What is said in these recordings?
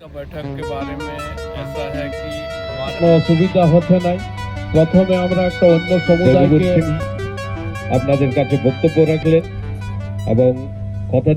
बैठक के बारे में ऐसा है कि কোনো অসুবিধা হচ্ছে নাই। প্রথমে আমরা একটা অন্য সমুদায়কে আপনাদের কাছে বক্তব্য রাখলেন এবং কথা।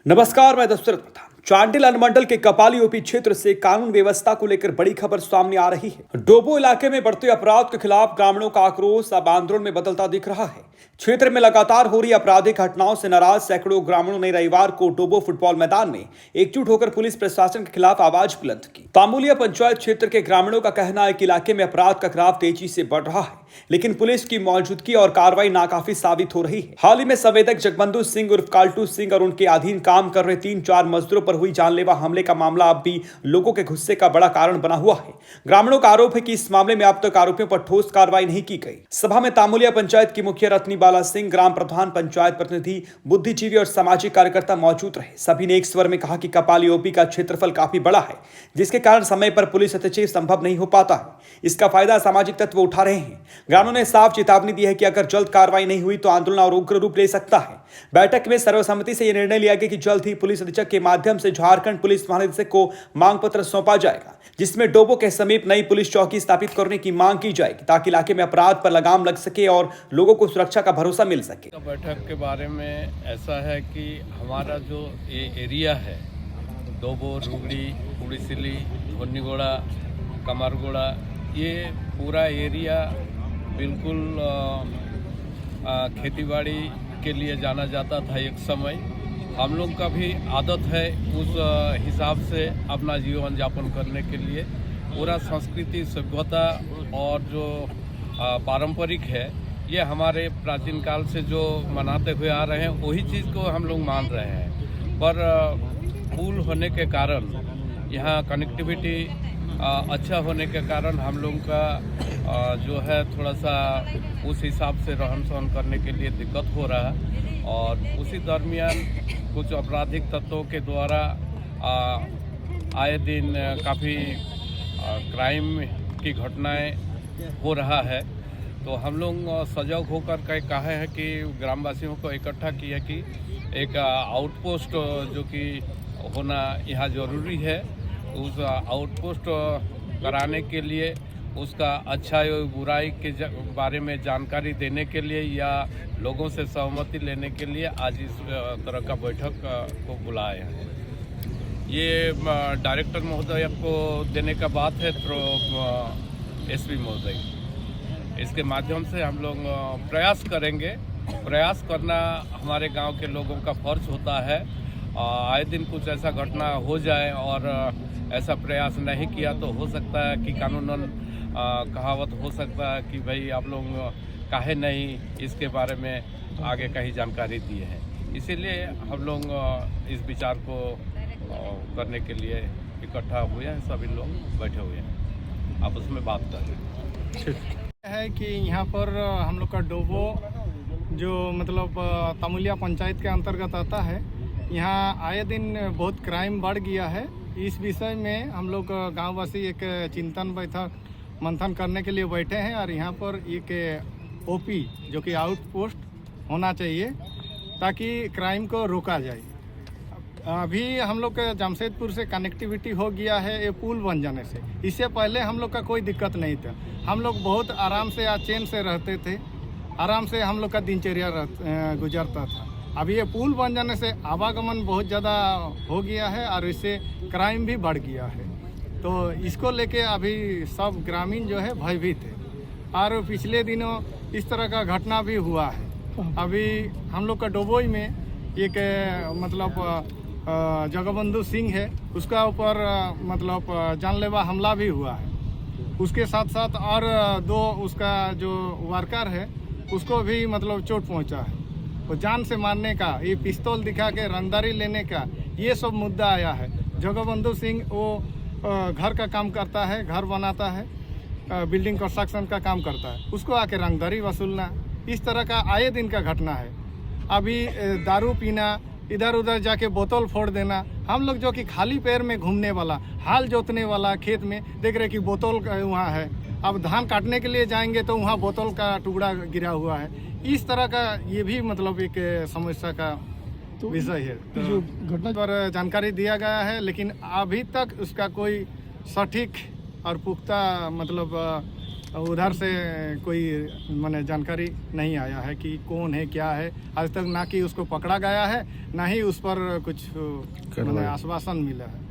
नमस्कार, मैं दशरथ प्रधान। चांडिल अनुमंडल के कपाली ओपी क्षेत्र से कानून व्यवस्था को लेकर बड़ी खबर सामने आ रही है। डोबो इलाके में बढ़ते अपराध के खिलाफ ग्रामीणों का आक्रोश अब आंदोलन में बदलता दिख रहा है। क्षेत्र में लगातार हो रही आपराधिक घटनाओं से नाराज सैकड़ों ग्रामीणों ने रविवार को डोबो फुटबॉल मैदान में एकजुट होकर पुलिस प्रशासन के खिलाफ आवाज बुलंद की। तामुलिया पंचायत क्षेत्र के ग्रामीणों का कहना है कि इलाके में अपराध का ग्राफ तेजी से बढ़ रहा है, लेकिन पुलिस की मौजूदगी और कार्रवाई नाकाफी साबित हो रही है। हाल ही में संवेदक जगबंधु सिंह उर्फ काल्टू सिंह और उनके अधीन काम कर रहे 3-4 मजदूरों पर हुई जानलेवा हमले का मामला अब भी लोगों के गुस्से का बड़ा कारण बना हुआ है। ग्रामीणों का आरोप है कि इस मामले में अब तक आरोपियों पर ठोस कार्रवाई नहीं की गई। सभा में तामुलिया पंचायत की मुखिया रत्नी बाला सिंह, ग्राम प्रधान, पंचायत प्रतिनिधि, बुद्धिजीवी और सामाजिक कार्यकर्ता मौजूद रहे। सभी ने एक स्वर में कहा कि कपाली ओपी का क्षेत्रफल काफी बड़ा है, जिसके कारण समय पर पुलिस हस्तक्षेप संभव नहीं हो पाता है। इसका फायदा सामाजिक तत्व उठा रहे हैं। ग्रामीणों ने साफ चेतावनी दी है कि अगर जल्द कार्रवाई नहीं हुई तो आंदोलन और उग्र रूप ले सकता है। बैठक में सर्वसम्मति से यह निर्णय लिया गया कि जल्द ही पुलिस अधीक्षक के माध्यम से झारखंड पुलिस महानिदेशक को मांग पत्र सौंपा जाएगा, जिसमें डोबो के समीप नई पुलिस चौकी स्थापित करने की मांग की जाएगी, ताकि इलाके में अपराध पर लगाम लग सके और लोगों को सुरक्षा का भरोसा मिल सके। बैठक के बारे में ऐसा है कि हमारा जो ये एरिया है, डोबो, रुगड़ी, उड़ीसिली, धोनीगोड़ा, कमरगोड़ा, ये पूरा एरिया बिल्कुल खेतीबाड़ी के लिए जाना जाता था एक समय। हम लोग का भी आदत है उस हिसाब से अपना जीवन यापन करने के लिए। पूरा संस्कृति, सभ्यता और जो पारंपरिक है, ये हमारे प्राचीन काल से जो मनाते हुए आ रहे हैं वही चीज़ को हम लोग मान रहे हैं। पर पुल होने के कारण, यहाँ कनेक्टिविटी अच्छा होने के कारण हम लोग का जो है थोड़ा सा उस हिसाब से रहन सहन करने के लिए दिक्कत हो रहा है। और उसी दरमियान कुछ आपराधिक तत्वों के द्वारा आए दिन काफ़ी क्राइम की घटनाएं हो रहा है। तो हम लोग सजग होकर के कहा है कि ग्रामवासियों को इकट्ठा किया कि एक आउटपोस्ट जो कि होना यहाँ ज़रूरी है। उस आउटपोस्ट कराने के लिए, उसका अच्छाई और बुराई के बारे में जानकारी देने के लिए या लोगों से सहमति लेने के लिए आज इस तरह का बैठक को बुलाया है। ये डायरेक्टर महोदय को देने का बात है तो एसपी महोदय, इसके माध्यम से हम लोग प्रयास करेंगे। प्रयास करना हमारे गांव के लोगों का फर्ज होता है। आए दिन कुछ ऐसा घटना हो जाए और ऐसा प्रयास नहीं किया तो हो सकता है कि कानूनन कहावत हो सकता है कि भाई आप लोग काहे नहीं इसके बारे में आगे कहीं जानकारी दिए हैं। इसीलिए हम लोग इस विचार को करने के लिए इकट्ठा हुए हैं। सभी लोग बैठे हुए हैं, आपस में बात कर रहे हैं। है कि यहाँ पर हम लोग का डोबो जो मतलब तामुलिया पंचायत के अंतर्गत आता है, यहाँ आए दिन बहुत क्राइम बढ़ गया है। इस विषय में हम लोग गांववासी एक चिंतन बैठक मंथन करने के लिए बैठे हैं और यहाँ पर एक ओपी जो कि आउटपोस्ट होना चाहिए ताकि क्राइम को रोका जाए। अभी हम लोग का जमशेदपुर से कनेक्टिविटी हो गया है ये पुल बन जाने से। इससे पहले हम लोग का कोई दिक्कत नहीं था। हम लोग बहुत आराम से या चैन से रहते थे, आराम से हम लोग का दिनचर्या गुजरता था। अभी ये पुल बन जाने से आवागमन बहुत ज़्यादा हो गया है और इससे क्राइम भी बढ़ गया है। तो इसको लेके अभी सब ग्रामीण जो है भयभीत है। और पिछले दिनों इस तरह का घटना भी हुआ है। अभी हम लोग का डोबोई में एक मतलब जगबंधु सिंह है, उसका ऊपर मतलब जानलेवा हमला भी हुआ है। उसके साथ साथ और 2 उसका जो वर्कर है उसको भी मतलब चोट पहुंचा है। वो जान से मारने का, ये पिस्तौल दिखा के रंगदारी लेने का, ये सब मुद्दा आया है। जगबंधु सिंह वो घर का काम करता है, घर बनाता है, बिल्डिंग कंस्ट्रक्शन का काम करता है, उसको आके रंगदारी वसूलना, इस तरह का आए दिन का घटना है। अभी दारू पीना, इधर उधर जाके बोतल फोड़ देना। हम लोग जो कि खाली पैर में घूमने वाला, हाल जोतने वाला, खेत में देख रहे कि बोतल वहाँ है। अब धान काटने के लिए जाएंगे तो वहाँ बोतल का टुकड़ा गिरा हुआ है। इस तरह का ये भी मतलब एक समस्या का विषय है। तो जो घटना पर जानकारी दिया गया है, लेकिन अभी तक उसका कोई सटीक और पुख्ता मतलब उधर से कोई माने जानकारी नहीं आया है कि कौन है क्या है। आज तक ना कि उसको पकड़ा गया है, ना ही उस पर कुछ माने आश्वासन मिला है।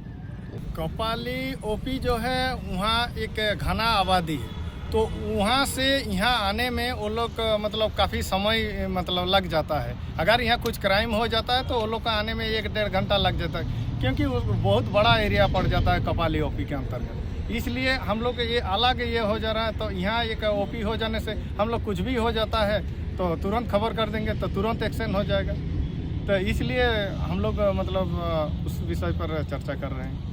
कपाली ओपी जो है वहाँ एक घना आबादी है, तो वहाँ से यहाँ आने में वो लोग मतलब काफ़ी समय मतलब लग जाता है। अगर यहाँ कुछ क्राइम हो जाता है तो वो लोग का आने में 1-1.5 घंटा लग जाता है, क्योंकि वो बहुत बड़ा एरिया पड़ जाता है कपाली ओपी के अंतर्गत। इसलिए हम लोग ये अलग ये हो जा रहा है, तो यहाँ एक ओपी हो जाने से हम लोग कुछ भी हो जाता है तो तुरंत खबर कर देंगे, तो तुरंत एक्शन हो जाएगा। तो इसलिए हम लोग मतलब उस विषय पर चर्चा कर रहे हैं।